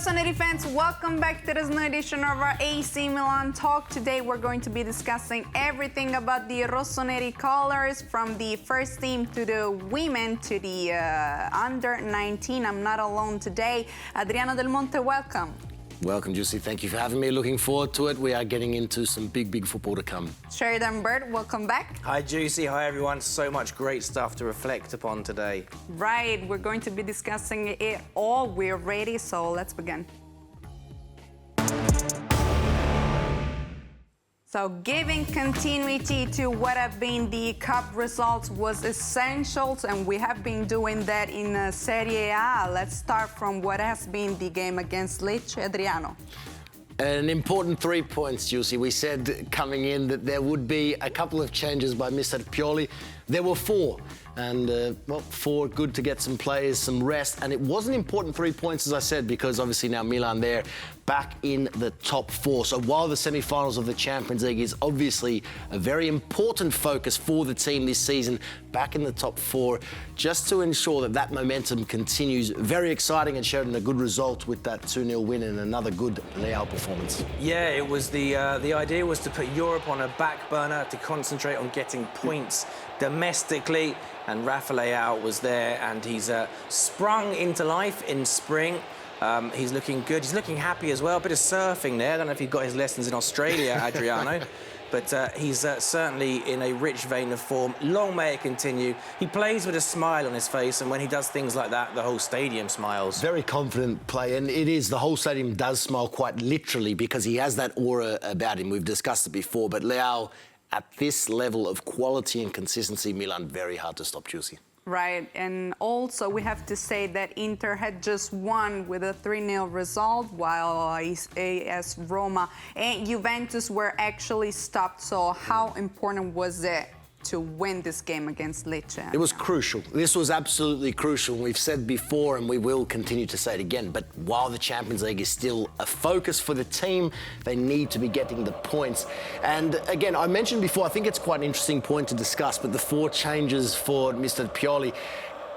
Rossoneri fans, welcome back to this new edition of our AC Milan Talk. Today we're going to be discussing everything about the Rossoneri colors, from the first team to the women to the under 19. I'm not alone today. Adriano Del Monte, welcome. Welcome, Giussi. Thank you for having me. Looking forward to it. We are getting into some big football to come. Sheridan Bird, welcome back. Hi, Giussi. Hi, everyone. So much great stuff to reflect upon today. Right, we're going to be discussing it all. We're ready, so let's begin. So giving continuity to what have been the cup results was essential, and we have been doing that in Serie A. Let's start from what has been the game against Lecce. Adriano. An important 3 points, Giussi. We said coming in that there would be a couple of changes by Mr. Pioli. There were 4. And, 4 good to get some players, some rest. And it was an important 3 points, as I said, because obviously now Milan there back in the top 4. So while the semi-finals of the Champions League is obviously a very important focus for the team this season, back in the top 4, just to ensure that that momentum continues. Very exciting, and Sheridan, a good result with that 2-0 win and another good Leao performance. Yeah, it was the idea was to put Europe on a back burner, to concentrate on getting points domestically, and Rafa Leao was there, and he's sprung into life in spring. He's looking good. He's looking happy as well. A bit of surfing there. I don't know if he got his lessons in Australia, Adriano. But he's certainly in a rich vein of form. Long may it continue. He plays with a smile on his face, and when he does things like that, the whole stadium smiles. Very confident play, and it is. The whole stadium does smile quite literally because he has that aura about him. We've discussed it before, but Leao, at this level of quality and consistency, Milan, very hard to stop, Giussi. Right, and also we have to say that Inter had just won with a 3-0 result, while AS Roma and Juventus were actually stopped. So how important was it to win this game against Lecce? It was crucial. This was absolutely crucial. We've said before, and we will continue to say it again, but while the Champions League is still a focus for the team, they need to be getting the points. And again, I mentioned before, I think it's quite an interesting point to discuss, but the 4 changes for Mr. Pioli,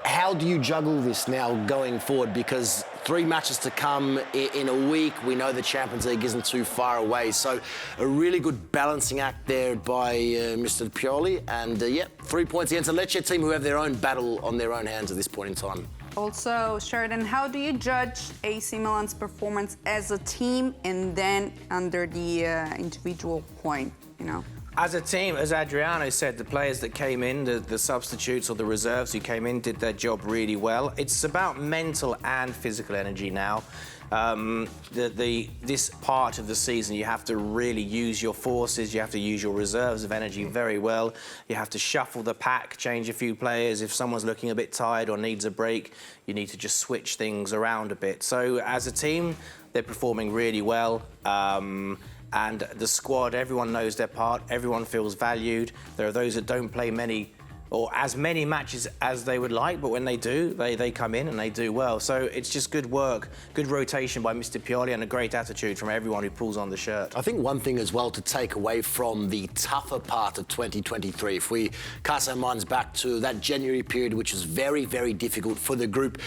how do you juggle this now going forward? Because 3 matches to come in a week. We know the Champions League isn't too far away. So a really good balancing act there by Mr. Pioli. And, 3 points against a Lecce team who have their own battle on their own hands at this point in time. Also, Sheridan, how do you judge AC Milan's performance as a team and then under the individual point, As a team, as Adriano said, the players that came in, the substitutes or the reserves who came in, did their job really well. It's about mental and physical energy now. This part of the season, you have to really use your forces, you have to use your reserves of energy very well. You have to shuffle the pack, change a few players. If someone's looking a bit tired or needs a break, you need to just switch things around a bit. So as a team, they're performing really well. And the squad, everyone knows their part, everyone feels valued. There are those that don't play many or as many matches as they would like, but when they do, they come in and they do well. So it's just good work, good rotation by Mr. Pioli, and a great attitude from everyone who pulls on the shirt. I think one thing as well to take away from the tougher part of 2023, if we cast our minds back to that January period, which was very difficult for the group,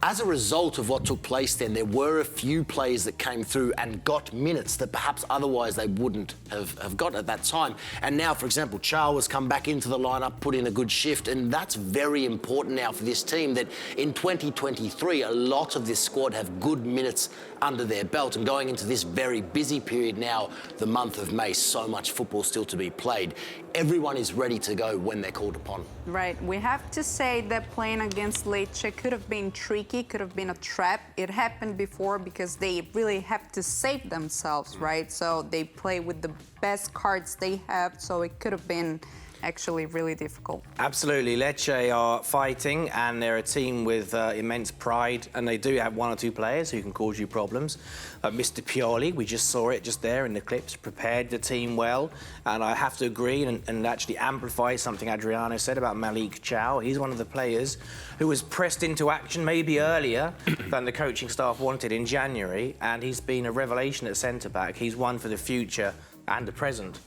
as a result of what took place then, there were a few players that came through and got minutes that perhaps otherwise they wouldn't have got at that time. And now, for example, Charles has come back into the lineup, put in a good shift, and that's very important now for this team, that in 2023, a lot of this squad have good minutes under their belt. And going into this very busy period now, the month of May, so much football still to be played. Everyone is ready to go when they're called upon. Right. We have to say that playing against Lecce could have been tricky, could have been a trap. It happened before because they really have to save themselves, right? So they play with the best cards they have, so it could have been actually really difficult. Absolutely. Lecce are fighting, and they're a team with immense pride, and they do have 1 or 2 players who can cause you problems. Mr. Pioli, we just saw it just there in the clips, prepared the team well, and I have to agree and actually amplify something Adriano said about Malik Chow. He's one of the players who was pressed into action maybe earlier than the coaching staff wanted in January, and he's been a revelation at centre-back. He's one for the future and the present.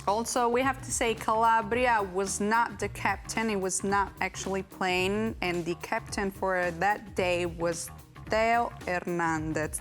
Also, we have to say Calabria was not the captain. He was not actually playing, and the captain for that day was Theo Hernandez.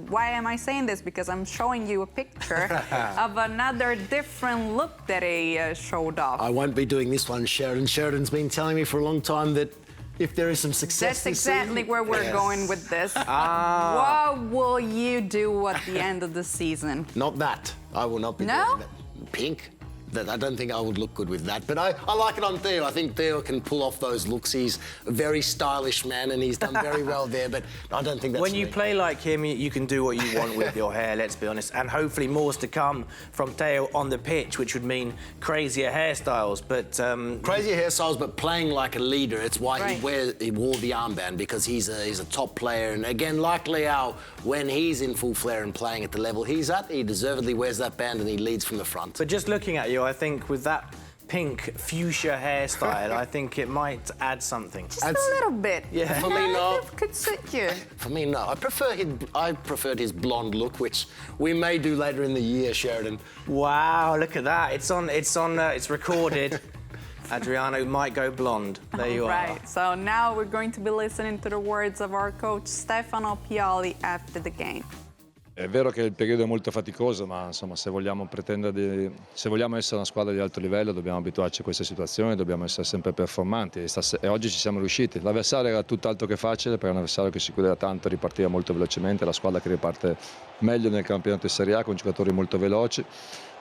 Why am I saying this? Because I'm showing you a picture of another different look that he showed off. I won't be doing this one, Sheridan. Sheridan's been telling me for a long time that if there is some success That's exactly where we're going with this. Ah. What will you do at the end of the season? Not that. I will not be No? doing that. Pink? I don't think I would look good with that. But I like it on Theo. I think Theo can pull off those looks. He's a very stylish man and he's done very well there. But I don't think that's When you me. play like him, you can do what you want with your hair, let's be honest. And hopefully more's to come from Theo on the pitch, which would mean crazier hairstyles. But crazy hairstyles, but playing like a leader. It's why Right. he wore the armband, because he's a top player. And again, like Leao, when he's in full flare and playing at the level he's at, he deservedly wears that band and he leads from the front. But just looking at you, I think with that pink fuchsia hairstyle, I think it might add something. Just a little bit. Yeah. For me, no. It could suit you. For me, no. I preferred his blonde look, which we may do later in the year, Sheridan. Wow, look at that. It's recorded. Adriano might go blonde. There you are. Right. So now we're going to be listening to the words of our coach Stefano Pioli after the game. È vero che il periodo è molto faticoso, ma insomma, se vogliamo essere una squadra di alto livello dobbiamo abituarci a queste situazioni, dobbiamo essere sempre performanti e oggi ci siamo riusciti. L'avversario era tutt'altro che facile, perché è un avversario che si chiudeva tanto, ripartiva molto velocemente, la squadra che riparte meglio nel campionato di Serie A con giocatori molto veloci.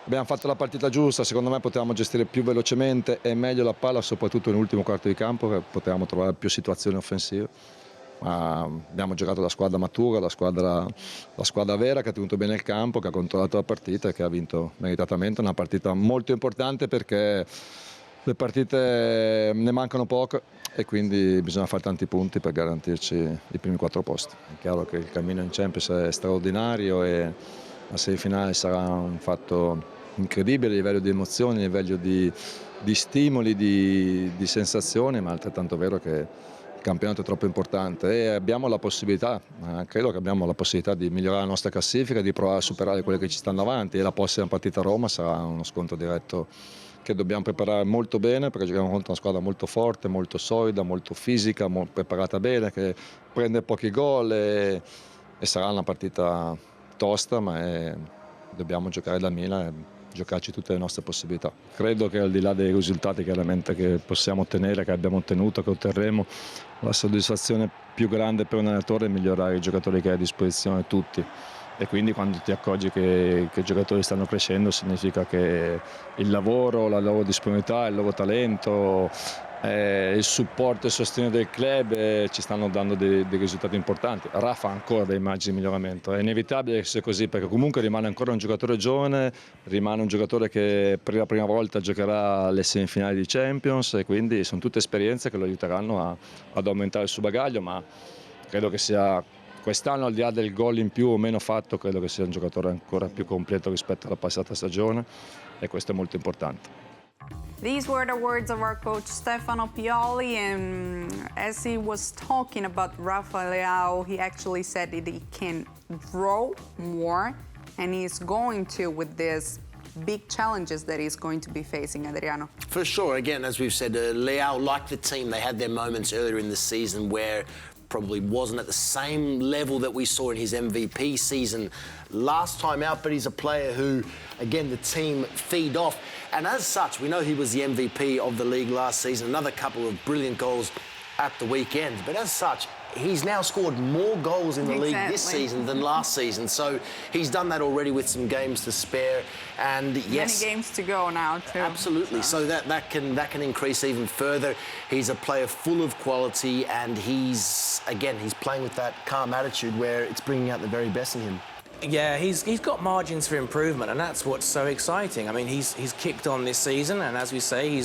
Abbiamo fatto la partita giusta, secondo me potevamo gestire più velocemente e meglio la palla, soprattutto nell'ultimo quarto di campo, perché potevamo trovare più situazioni offensive. Ma abbiamo giocato la squadra matura, la squadra vera che ha tenuto bene il campo, che ha controllato la partita e che ha vinto meritatamente. Una partita molto importante perché le partite ne mancano poche e quindi bisogna fare tanti punti per garantirci i primi 4 posti. È chiaro che il cammino in Champions è straordinario e la semifinale sarà un fatto incredibile a livello di emozioni, a livello di stimoli, di sensazioni, ma è altrettanto vero che il campionato è troppo importante e abbiamo la possibilità, credo che abbiamo la possibilità di migliorare la nostra classifica, di provare a superare quelle che ci stanno avanti e la prossima partita a Roma sarà uno scontro diretto che dobbiamo preparare molto bene perché giochiamo contro una squadra molto forte, molto solida, molto fisica, preparata bene, che prende pochi gol e sarà una partita tosta, ma dobbiamo giocare da Milan e giocarci tutte le nostre possibilità. Credo che al di là dei risultati chiaramente che possiamo ottenere, che abbiamo ottenuto, che otterremo, la soddisfazione più grande per un allenatore è migliorare i giocatori che hai a disposizione tutti. E quindi quando ti accorgi che i giocatori stanno crescendo significa che il lavoro, la loro disponibilità, il loro talento, il supporto e il sostegno del club ci stanno dando dei risultati importanti. Rafa ha ancora dei margini di miglioramento, è inevitabile che sia così perché comunque rimane ancora un giocatore giovane, rimane un giocatore che per la prima volta giocherà alle semifinali di Champions e quindi sono tutte esperienze che lo aiuteranno ad aumentare il suo bagaglio, ma credo che sia quest'anno, al di là del gol in più o meno fatto, credo che sia un giocatore ancora più completo rispetto alla passata stagione e questo è molto importante. These were the words of our coach Stefano Pioli, and as he was talking about Rafa Leao, he actually said that he can grow more, and he's going to with these big challenges that he's going to be facing, Adriano. For sure. Again, as we've said, Leao, like the team, they had their moments earlier in the season where probably wasn't at the same level that we saw in his MVP season last time out, but he's a player who, again, the team feed off. And as such, we know he was the MVP of the league last season, another couple of brilliant goals at the weekend. But as such, he's now scored more goals in the league this season than last season. So he's done that already with some games to spare. And yes, many games to go now too. Absolutely. So that can increase even further. He's a player full of quality, and he's playing with that calm attitude where it's bringing out the very best in him. Yeah, he's got margins for improvement, and that's what's so exciting. I mean, he's kicked on this season, and as we say,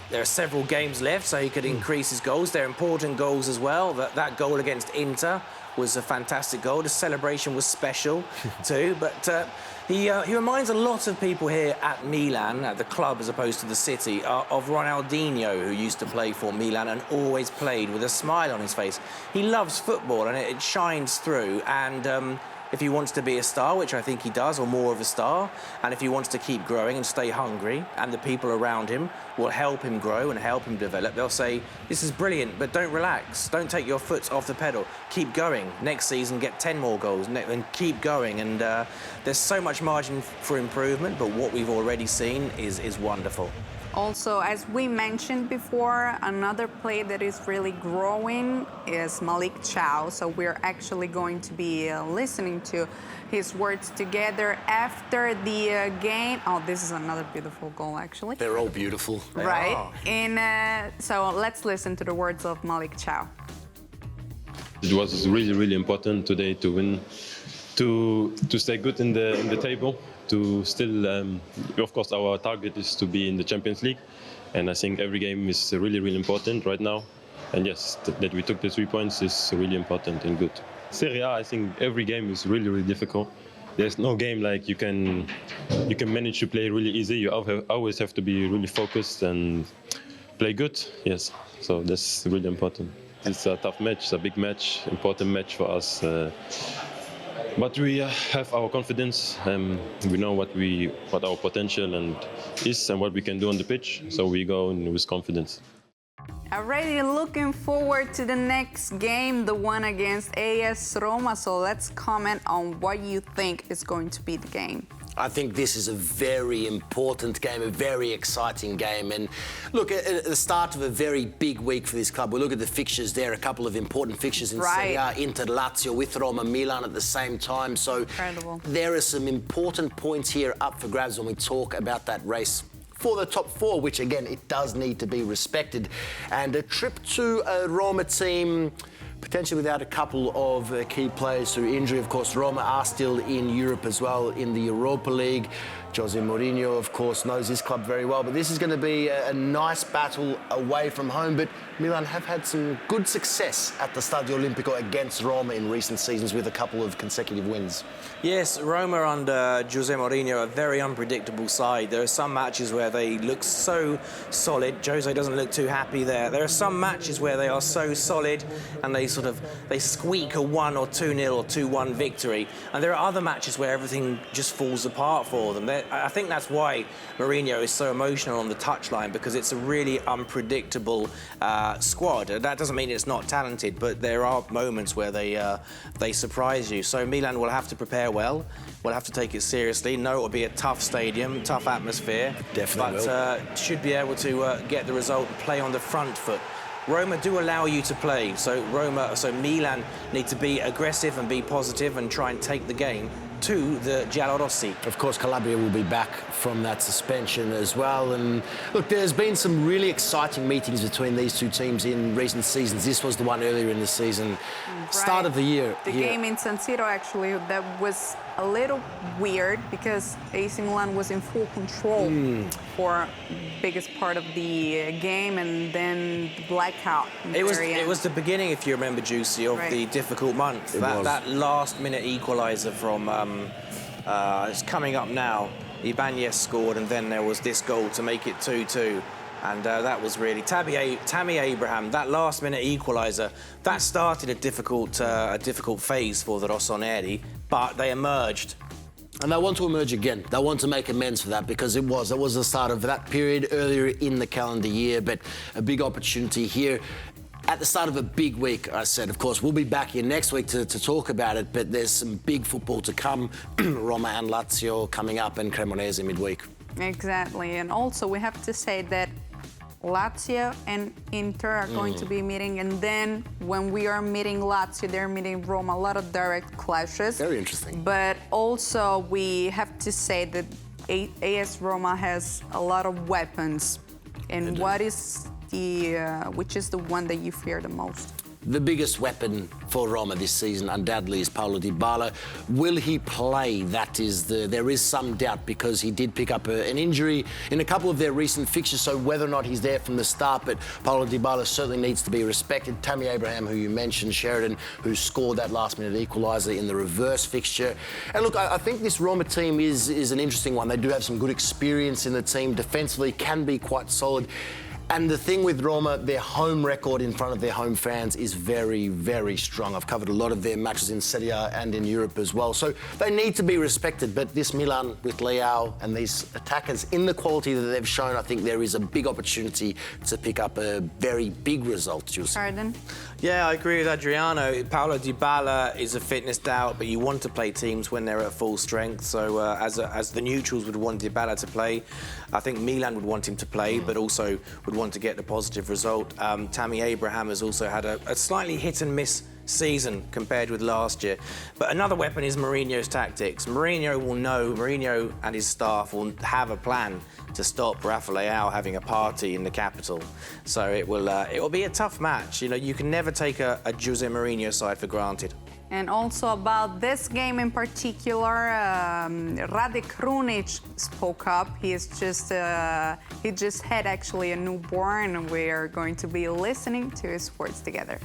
there are several games left, so he could increase his goals. They're important goals as well. That goal against Inter was a fantastic goal. The celebration was special too, but he reminds a lot of people here at Milan, at the club as opposed to the city, of Ronaldinho, who used to play for Milan and always played with a smile on his face. He loves football, and it shines through, and if he wants to be a star, which I think he does, or more of a star, and if he wants to keep growing and stay hungry, and the people around him will help him grow and help him develop, they'll say, this is brilliant, but don't relax. Don't take your foot off the pedal. Keep going. Next season, get 10 more goals and keep going. And there's so much margin for improvement, but what we've already seen is wonderful. Also, as we mentioned before, another player that is really growing is Malik Chow. So we're actually going to be listening to his words together after the game. Oh, this is another beautiful goal, actually. They're all beautiful. Right. And so let's listen to the words of Malik Chow. It was really, really important today to win, to stay good in the table. To still, of course, our target is to be in the Champions League, and I think every game is really, really important right now. And yes, that we took the 3 points is really important and good. Serie A, I think every game is really, really difficult. There's no game like you can manage to play really easy. You always have to be really focused and play good. Yes, so that's really important. It's a tough match, it's a big match, important match for us. But we have our confidence. We know what our potential is and what we can do on the pitch. So we go in with confidence. Already looking forward to the next game, the one against AS Roma. So let's comment on what you think is going to be the game. I think this is a very important game, a very exciting game. And look, at the start of a very big week for this club, we look at the fixtures there, a couple of important fixtures in Serie A, Inter, Lazio, with Roma, Milan at the same time. So incredible. There are some important points here up for grabs when we talk about that race for the top four, which again, it does need to be respected. And a trip to a Roma team potentially without a couple of key players through injury. Of course, Roma are still in Europe as well, in the Europa League. Jose Mourinho, of course, knows this club very well, but this is going to be a nice battle away from home. But Milan have had some good success at the Stadio Olimpico against Roma in recent seasons with a couple of consecutive wins. Yes, Roma under Jose Mourinho are a very unpredictable side. There are some matches where they look so solid. Jose doesn't look too happy there. There are some matches where they are so solid and they squeak a 1 or 2-0 or 2-1 victory. And there are other matches where everything just falls apart for them. I think that's why Mourinho is so emotional on the touchline, because it's a really unpredictable squad. That doesn't mean it's not talented, but there are moments where they surprise you. So Milan will have to prepare well. We'll have to take it seriously. No, it'll be a tough stadium, tough atmosphere. Definitely. But should be able to get the result and play on the front foot. Roma do allow you to play, so Milan need to be aggressive and be positive and try and take the game to the Giallorossi. Of course, Calabria will be back from that suspension as well. And look, there's been some really exciting meetings between these two teams in recent seasons. This was the one earlier in the season, start of the year. The game in San Siro, actually, that was a little weird because AC Milan was in full control for the biggest part of the game, and then the blackout. It was the beginning, if you remember, Juicy, of the difficult month. That last-minute equaliser from it's coming up now. Ibanez scored, and then there was this goal to make it 2-2. And that was really Tammy Abraham, that last-minute equaliser. That started a difficult phase for the Rossoneri, but they emerged. And they want to emerge again. They want to make amends for that, because it was the start of that period earlier in the calendar year, but a big opportunity here. At the start of a big week, I said, of course, we'll be back here next week to talk about it, but there's some big football to come. Roma and Lazio coming up, and Cremonese midweek. Exactly, and also we have to say that Lazio and Inter are going to be meeting, and then when we are meeting Lazio, they're meeting Roma, a lot of direct clashes. Very interesting. But also we have to say that AS Roma has a lot of weapons. And what is which is the one that you fear the most? The biggest weapon for Roma this season undoubtedly is Paulo Dybala. Will he play? There is some doubt, because he did pick up an injury in a couple of their recent fixtures, so whether or not he's there from the start, but Paulo Dybala certainly needs to be respected. Tammy Abraham, who you mentioned, Sheridan, who scored that last-minute equaliser in the reverse fixture. And look, I think this Roma team is an interesting one. They do have some good experience in the team. Defensively can be quite solid. And the thing with Roma, their home record in front of their home fans is very, very strong. I've covered a lot of their matches in Serie A and in Europe as well. So they need to be respected. But this Milan with Leao and these attackers, in the quality that they've shown, I think there is a big opportunity to pick up a very big result, Jules. Pardon? Yeah, I agree with Adriano. Paulo Dybala is a fitness doubt, but you want to play teams when they're at full strength. So as the neutrals would want Dybala to play, I think Milan would want him to play, but also would want to get the positive result. Tammy Abraham has also had a slightly hit and miss season compared with last year. But another weapon is Mourinho's tactics. Mourinho and his staff will have a plan to stop Rafa Leao having a party in the capital. So it will be a tough match. You know, you can never take a Jose Mourinho side for granted. And also about this game in particular, Radek Rooney spoke up. He just had actually a newborn. We are going to be listening to his words together.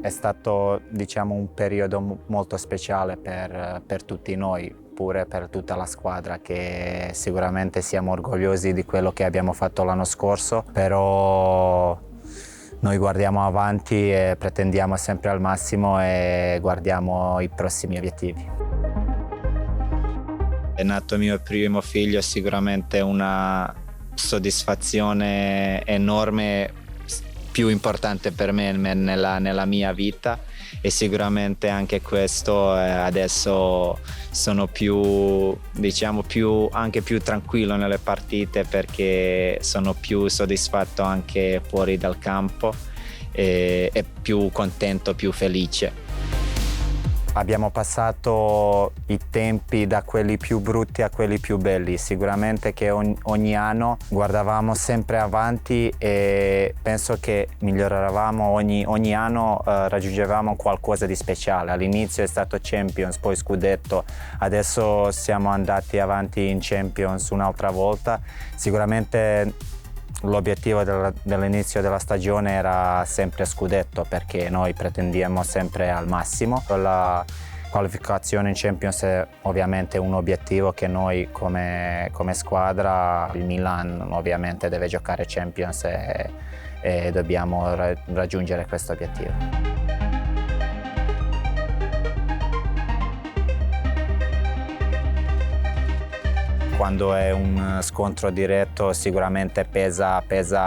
È stato, diciamo, un periodo molto speciale per tutti noi, pure per tutta la squadra, che sicuramente siamo orgogliosi di quello che abbiamo fatto l'anno scorso, però noi guardiamo avanti e pretendiamo sempre al massimo e guardiamo i prossimi obiettivi. È nato mio primo figlio, sicuramente una soddisfazione enorme, più importante per me nella mia vita, e sicuramente anche questo adesso sono anche più tranquillo nelle partite, perché sono più soddisfatto anche fuori dal campo e più contento, più felice. Abbiamo passato i tempi da quelli più brutti a quelli più belli. Sicuramente che ogni anno guardavamo sempre avanti e penso che miglioravamo ogni anno, raggiungevamo qualcosa di speciale. All'inizio è stato Champions, poi Scudetto, adesso siamo andati avanti in Champions un'altra volta. Sicuramente l'obiettivo dell'inizio della stagione era sempre scudetto, perché noi pretendiamo sempre al massimo. La qualificazione in Champions è ovviamente un obiettivo che noi come squadra, il Milan ovviamente deve giocare Champions e dobbiamo raggiungere questo obiettivo. Quando è un scontro diretto sicuramente pesa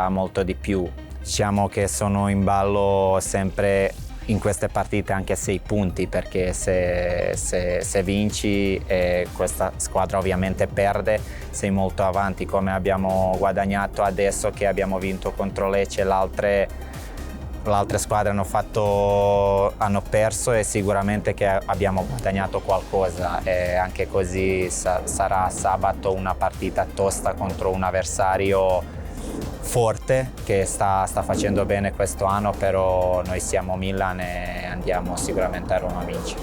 molto di più. Diciamo che sono in ballo sempre in queste partite anche 6 punti, perché se vinci e questa squadra ovviamente perde, sei molto avanti, come abbiamo guadagnato adesso che abbiamo vinto contro Lecce. Le altre squadre hanno perso e sicuramente che abbiamo guadagnato qualcosa, e anche così sarà sabato una partita tosta contro un avversario forte che sta facendo bene questo anno, però noi siamo Milan e andiamo sicuramente a Roma a vincere.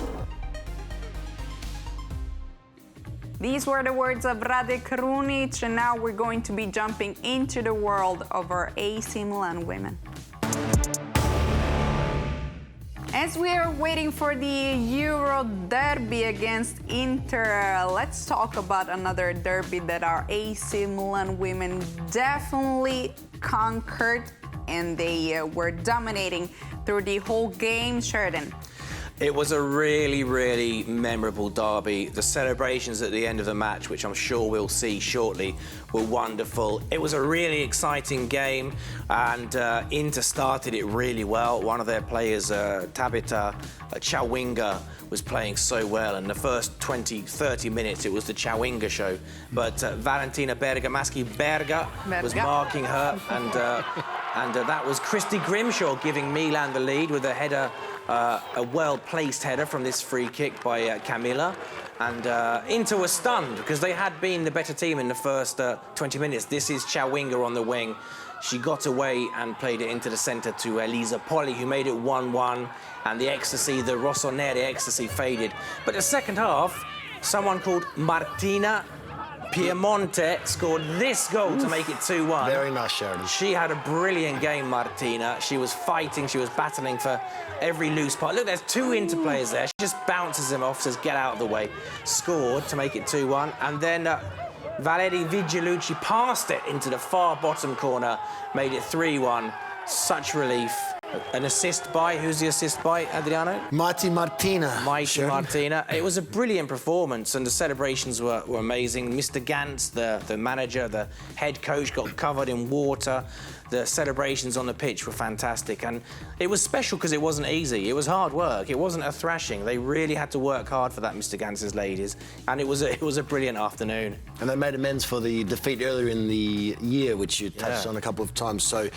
These were the words of Radek Rooney, and now we're going to be jumping into the world of our AC Milan women. As we are waiting for the Euro derby against Inter, let's talk about another derby that our AC Milan women definitely conquered, and they were dominating through the whole game. Sheridan. It was a really, really memorable derby. The celebrations at the end of the match, which I'm sure we'll see shortly, were wonderful. It was a really exciting game, and Inter started it really well. One of their players, Tabita Chawinga, was playing so well. In the first 20-30 minutes, it was the Chawinga show. But Valentina Berga was marking her, and that was Christy Grimshaw giving Milan the lead with a header, a well-placed header from this free kick by Camilla. And Inter was stunned because they had been the better team in the first 20 minutes. This is Chawinga on the wing. She got away and played it into the centre to Elisa Poli, who made it 1-1. And the ecstasy, the Rossoneri ecstasy faded. But the second half, someone called Martina Piemonte scored this goal to make it 2-1. Very nice, Sheridan. She had a brilliant game, Martina. She was fighting, she was battling for every loose part. Look, there's 2 Inter players there. She just bounces him off, says, get out of the way. Scored to make it 2-1. And then Valeri Vigilucci passed it into the far bottom corner, made it 3-1. Such relief. An assist by, who's the assist by, Adriano? Mighty Martina. Mighty Martina. It was a brilliant performance and the celebrations were amazing. Mr. Gantz, the manager, the head coach, got covered in water. The celebrations on the pitch were fantastic. And it was special because it wasn't easy. It was hard work. It wasn't a thrashing. They really had to work hard for that, Mr. Gantz's ladies. And it was a brilliant afternoon. And they made amends for the defeat earlier in the year, which you touched on a couple of times. So,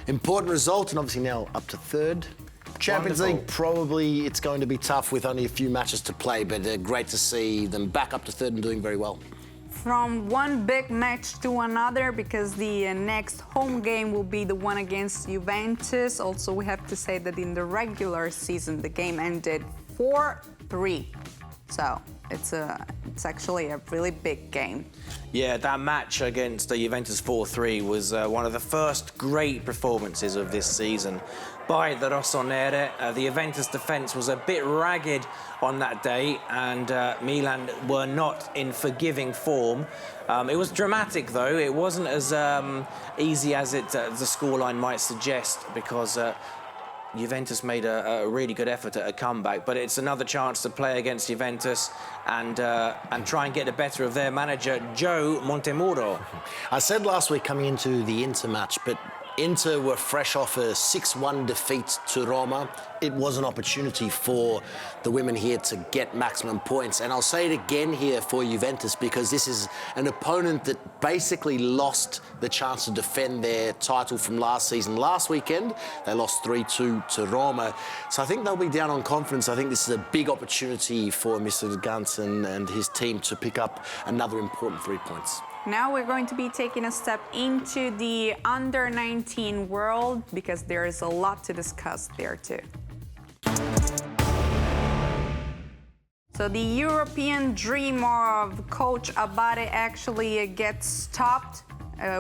important result, and obviously now up to third. Champions League, probably it's going to be tough with only a few matches to play, but great to see them back up to third and doing very well. From one big match to another, because the next home game will be the one against Juventus. Also, we have to say that in the regular season, the game ended 4-3. So it's actually a really big game. Yeah, that match against the Juventus 4-3 was one of the first great performances of this season by the Rossonere. The Juventus defence was a bit ragged on that day, and Milan were not in forgiving form. It was dramatic, though. It wasn't as easy as the scoreline might suggest, because Juventus made a really good effort at a comeback, but it's another chance to play against Juventus and try and get the better of their manager, Joe Montemurro. I said last week coming into the Inter match, but Inter were fresh off a 6-1 defeat to Roma. It was an opportunity for the women here to get maximum points. And I'll say it again here for Juventus, because this is an opponent that basically lost the chance to defend their title from last season. Last weekend, they lost 3-2 to Roma. So I think they'll be down on confidence. I think this is a big opportunity for Mr. Gantz and his team to pick up another important 3 points. Now we're going to be taking a step into the under-19 world, because there is a lot to discuss there too. So the European dream of Coach Abate actually gets stopped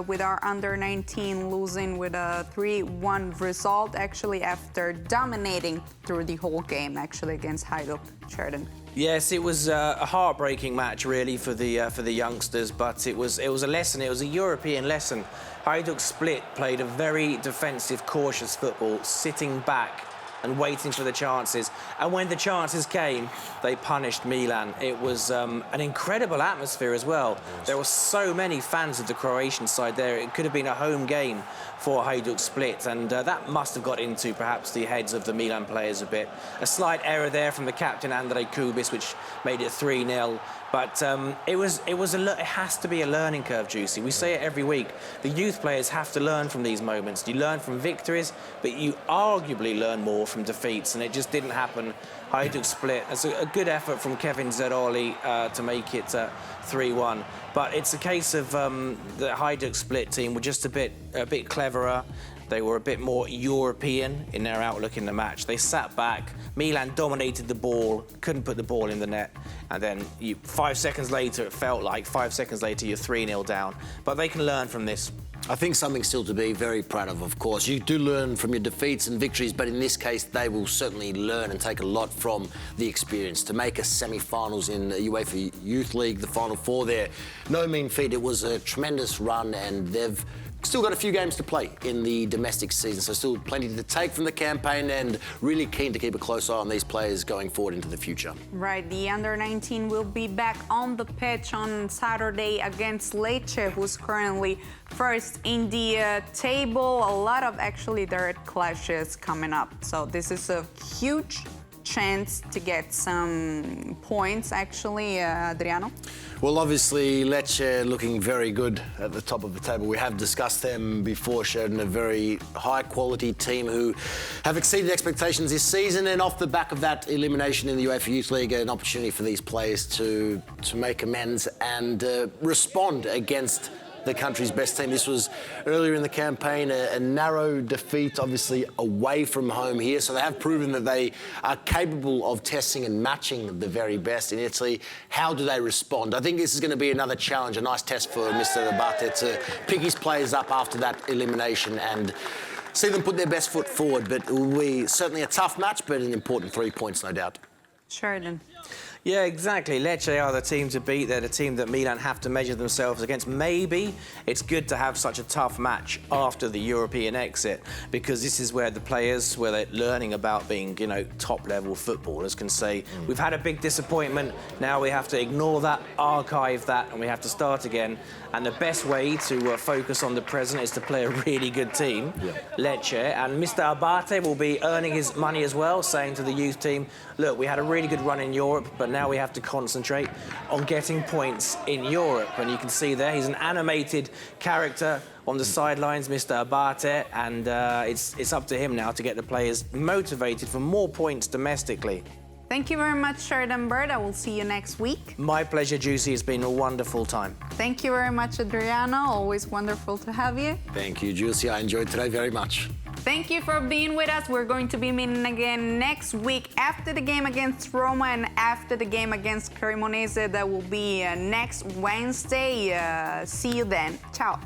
with our under-19 losing with a 3-1 result, actually after dominating through the whole game actually against Hajduk. Sheridan. Yes, it was a heartbreaking match, really, for the youngsters, but it was a lesson. It was a European lesson. Hajduk Split played a very defensive, cautious football, sitting back and waiting for the chances. And when the chances came, they punished Milan. It was an incredible atmosphere as well. There were so many fans of the Croatian side there. It could have been a home game for Hajduk Split, and that must have got into perhaps the heads of the Milan players a bit. A slight error there from the captain, Andrej Kubis, which made it 3-0. But it has to be a learning curve, Juicy. We say it every week. The youth players have to learn from these moments. You learn from victories, but you arguably learn more from defeats, and it just didn't happen. Hajduk Split. It's a good effort from Kevin Zeroli to make it 3-1. But it's a case of the Hajduk Split team were just a bit cleverer. They were a bit more European in their outlook in the match. They sat back. Milan dominated the ball, couldn't put the ball in the net. And then 5 seconds later, it felt like 5 seconds later, you're 3-0 down. But they can learn from this. I think something still to be very proud of course. You do learn from your defeats and victories, but in this case, they will certainly learn and take a lot from the experience. To make a semi-finals in the UEFA Youth League, the Final Four there, no mean feat. It was a tremendous run, and they've still got a few games to play in the domestic season, so still plenty to take from the campaign, and really keen to keep a close eye on these players going forward into the future. Right, the under-19 will be back on the pitch on Saturday against Lecce, who's currently first in the table. A lot of actually direct clashes coming up, so this is a huge chance to get some points, actually, Adriano? Well, obviously, Lecce looking very good at the top of the table. We have discussed them before, Sheridan, a very high-quality team who have exceeded expectations this season, and off the back of that elimination in the UEFA Youth League, an opportunity for these players to make amends and respond against the country's best team. This was earlier in the campaign, a narrow defeat, obviously away from home here. So they have proven that they are capable of testing and matching the very best in Italy. How do they respond? I think this is going to be another challenge, a nice test for Mr. Abate to pick his players up after that elimination and see them put their best foot forward. But it will be certainly a tough match, but an important 3 points, no doubt. Sheridan. Yeah, exactly. Lecce are the team to beat. They're the team that Milan have to measure themselves against. Maybe it's good to have such a tough match after the European exit, because this is where the players, where they're learning about being, you know, top-level footballers, can say, we've had a big disappointment, now we have to ignore that, archive that, and we have to start again. And the best way to focus on the present is to play a really good team, Lecce. And Mr. Abate will be earning his money as well, saying to the youth team, look, we had a really good run in Europe, but now we have to concentrate on getting points in Europe. And you can see there, he's an animated character on the sidelines, Mr. Abate, and it's up to him now to get the players motivated for more points domestically. Thank you very much, Sheridan Bird. I will see you next week. My pleasure, Juicy. It's been a wonderful time. Thank you very much, Adriano. Always wonderful to have you. Thank you, Juicy. I enjoyed today very much. Thank you for being with us. We're going to be meeting again next week after the game against Roma and after the game against Cremonese. That will be next Wednesday. See you then. Ciao.